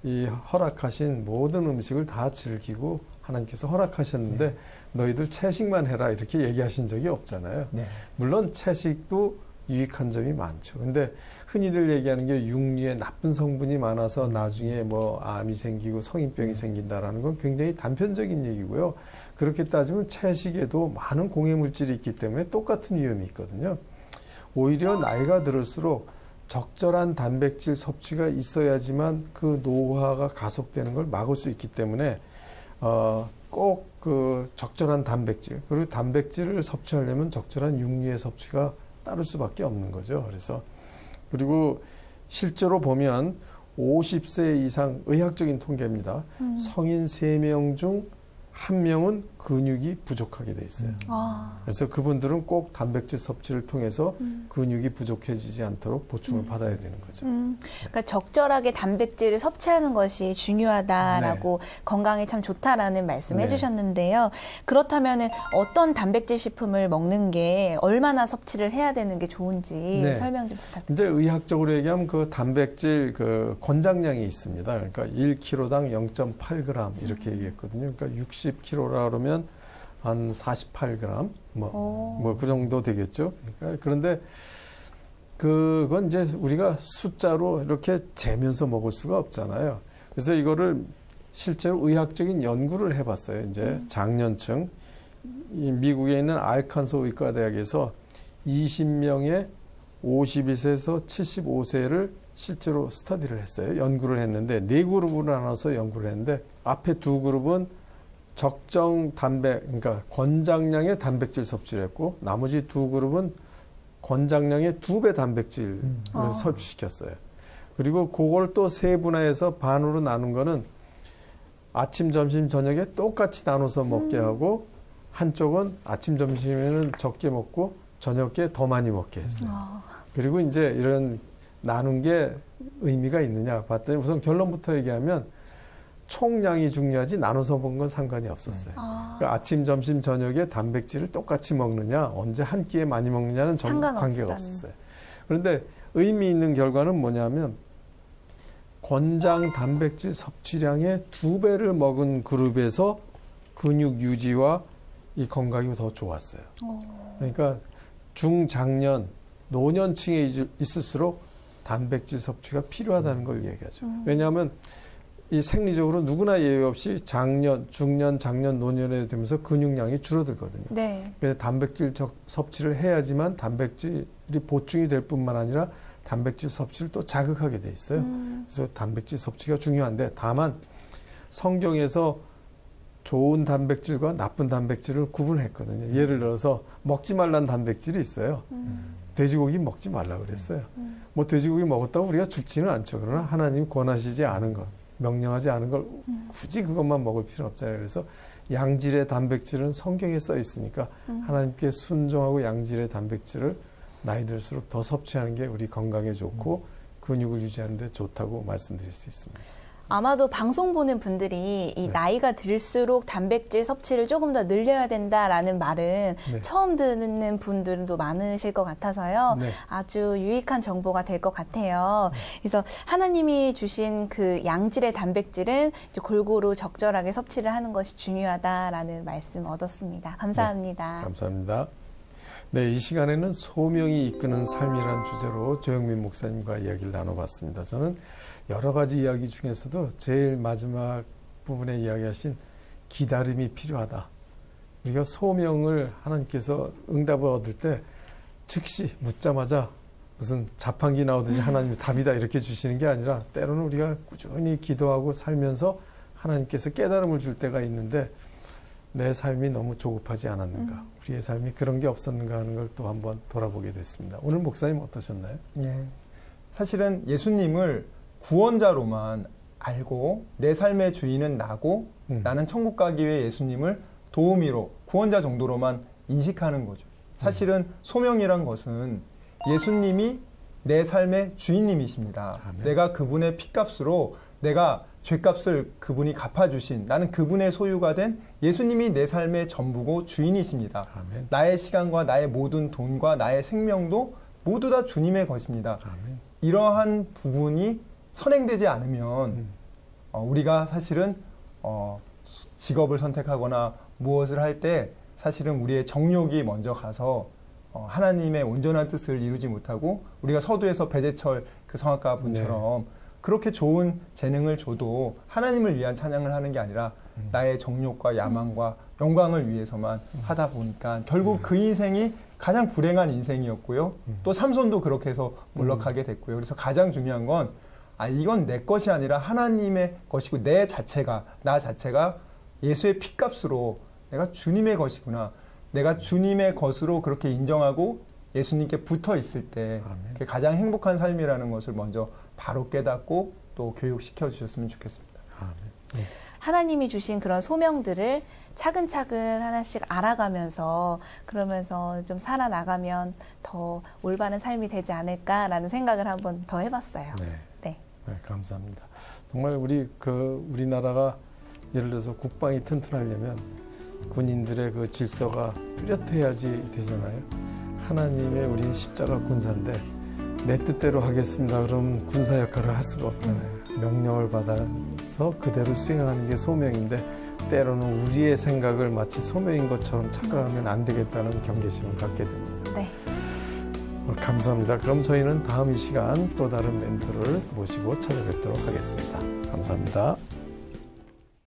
Speaker 1: 이 허락하신 모든 음식을 다 즐기고 하나님께서 허락하셨는데 너희들 채식만 해라 이렇게 얘기하신 적이 없잖아요. 네. 물론 채식도 유익한 점이 많죠. 근데 흔히들 얘기하는 게 육류에 나쁜 성분이 많아서 나중에 뭐 암이 생기고 성인병이 생긴다라는 건 굉장히 단편적인 얘기고요. 그렇게 따지면 채식에도 많은 공해물질이 있기 때문에 똑같은 위험이 있거든요. 오히려 나이가 들을수록 적절한 단백질 섭취가 있어야지만 그 노화가 가속되는 걸 막을 수 있기 때문에 꼭 그 적절한 단백질, 그리고 단백질을 섭취하려면 적절한 육류의 섭취가 따를 수밖에 없는 거죠. 그래서 그리고 실제로 보면 50세 이상 의학적인 통계입니다. 성인 3명 중 1명은 근육이 부족하게 돼 있어요. 그래서 그분들은 꼭 단백질 섭취를 통해서 근육이 부족해지지 않도록 보충을 받아야 되는 거죠.
Speaker 3: 그러니까 적절하게 단백질을 섭취하는 것이 중요하다라고 네. 건강에 참 좋다라는 말씀 네. 해주셨는데요. 그렇다면 어떤 단백질 식품을 먹는 게 얼마나 섭취를 해야 되는 게 좋은지 네. 설명 좀 부탁드립니다.
Speaker 1: 이제 의학적으로 얘기하면 그 단백질 그 권장량이 있습니다. 그러니까 1kg당 0.8g 이렇게 얘기했거든요. 그러니까 60kg라 그러면 한 48g 뭐 그 정도 되겠죠. 그런데 그건 이제 우리가 숫자로 이렇게 재면서 먹을 수가 없잖아요. 그래서 이거를 실제로 의학적인 연구를 해봤어요. 이제 장년층 미국에 있는 알칸소 의과대학에서 20명의 52세에서 75세를 실제로 스터디를 했어요. 연구를 했는데 4그룹으로 나눠서 연구를 했는데 앞에 2그룹은 적정 그러니까 권장량의 단백질 섭취를 했고 나머지 2그룹은 권장량의 2배 단백질을 섭취시켰어요. 그리고 그걸 또 세분화해서 반으로 나눈 거는 아침, 점심, 저녁에 똑같이 나눠서 먹게 하고 한쪽은 아침, 점심에는 적게 먹고 저녁에 더 많이 먹게 했어요. 그리고 이제 이런 나눈 게 의미가 있느냐 봤더니 우선 결론부터 얘기하면 총량이 중요하지 나눠서 먹는 건 상관이 없었어요. 그러니까 아침, 점심, 저녁에 단백질을 똑같이 먹느냐 언제 한 끼에 많이 먹느냐는 전 관계가 없었어요. 그런데 의미 있는 결과는 뭐냐면 권장 단백질 섭취량의 2배를 먹은 그룹에서 근육 유지와 이 건강이 더 좋았어요. 그러니까 중장년, 노년층에 있을수록 단백질 섭취가 필요하다는 걸 얘기하죠. 왜냐하면 이 생리적으로 누구나 예외 없이 장년, 중년, 장년, 노년에 되면서 근육량이 줄어들거든요. 네. 그래서 단백질 섭취를 해야지만 단백질이 보충이 될 뿐만 아니라 단백질 섭취를 또 자극하게 돼 있어요. 그래서 단백질 섭취가 중요한데 다만 성경에서 좋은 단백질과 나쁜 단백질을 구분했거든요. 예를 들어서 먹지 말라는 단백질이 있어요. 돼지고기 먹지 말라 그랬어요. 뭐 돼지고기 먹었다고 우리가 죽지는 않죠. 그러나 하나님 권하시지 않은 것, 명령하지 않은 걸 굳이 그것만 먹을 필요는 없잖아요. 그래서 양질의 단백질은 성경에 써 있으니까 하나님께 순종하고 양질의 단백질을 나이 들수록 더 섭취하는 게 우리 건강에 좋고 근육을 유지하는 데 좋다고 말씀드릴 수 있습니다.
Speaker 3: 아마도 방송 보는 분들이 이 네. 나이가 들수록 단백질 섭취를 조금 더 늘려야 된다라는 말은 네. 처음 듣는 분들도 많으실 것 같아서요. 네. 아주 유익한 정보가 될 것 같아요. 그래서 하나님이 주신 그 양질의 단백질은 이제 골고루 적절하게 섭취를 하는 것이 중요하다라는 말씀 얻었습니다. 감사합니다.
Speaker 1: 네. 감사합니다. 네, 이 시간에는 소명이 이끄는 삶이라는 주제로 조영민 목사님과 이야기를 나눠봤습니다. 저는 여러 가지 이야기 중에서도 제일 마지막 부분에 이야기하신 기다림이 필요하다. 우리가 소명을 하나님께서 응답을 얻을 때 즉시 묻자마자 무슨 자판기 나오듯이 하나님이 답이다 이렇게 주시는 게 아니라 때로는 우리가 꾸준히 기도하고 살면서 하나님께서 깨달음을 줄 때가 있는데 내 삶이 너무 조급하지 않았는가, 우리의 삶이 그런 게 없었는가 하는 걸 또 한번 돌아보게 됐습니다. 오늘 목사님 어떠셨나요?
Speaker 2: 예, 사실은 예수님을 구원자로만 알고 내 삶의 주인은 나고 나는 천국 가기 위해 예수님을 도우미로 구원자 정도로만 인식하는 거죠. 사실은 소명이란 것은 예수님이 내 삶의 주인님이십니다. 아멘. 내가 그분의 피값으로 내가 죄값을 그분이 갚아주신 나는 그분의 소유가 된 예수님이 내 삶의 전부고 주인이십니다. 아멘. 나의 시간과 나의 모든 돈과 나의 생명도 모두 다 주님의 것입니다. 아멘. 이러한 부분이 선행되지 않으면 우리가 사실은 직업을 선택하거나 무엇을 할 때 사실은 우리의 정욕이 먼저 가서 하나님의 온전한 뜻을 이루지 못하고 우리가 서두에서 배재철 그 성악가 분처럼 네. 그렇게 좋은 재능을 줘도 하나님을 위한 찬양을 하는 게 아니라 나의 정욕과 야망과 영광을 위해서만 하다 보니까 결국 그 인생이 가장 불행한 인생이었고요. 또 삼손도 그렇게 해서 몰락하게 됐고요. 그래서 가장 중요한 건 이건 내 것이 아니라 하나님의 것이고 나 자체가 예수의 피값으로 내가 주님의 것이구나. 내가 주님의 것으로 그렇게 인정하고 예수님께 붙어 있을 때 그게 가장 행복한 삶이라는 것을 먼저 바로 깨닫고 또 교육시켜 주셨으면 좋겠습니다.
Speaker 1: 아멘. 네.
Speaker 3: 하나님이 주신 그런 소명들을 차근차근 하나씩 알아가면서 그러면서 좀 살아나가면 더 올바른 삶이 되지 않을까라는 생각을 한번 더 해봤어요.
Speaker 1: 네.
Speaker 3: 네.
Speaker 1: 네, 감사합니다. 정말 우리나라가 예를 들어서 국방이 튼튼하려면 군인들의 그 질서가 뚜렷해야지 되잖아요. 하나님의 우리 십자가 군사인데 내 뜻대로 하겠습니다. 그러면 군사 역할을 할 수가 없잖아요. 명령을 받아서 그대로 수행하는 게 소명인데 때로는 우리의 생각을 마치 소명인 것처럼 착각하면 안 되겠다는 경계심을 갖게 됩니다.
Speaker 3: 네.
Speaker 1: 감사합니다. 그럼 저희는 다음 이 시간 또 다른 멘토를 모시고 찾아뵙도록 하겠습니다. 감사합니다.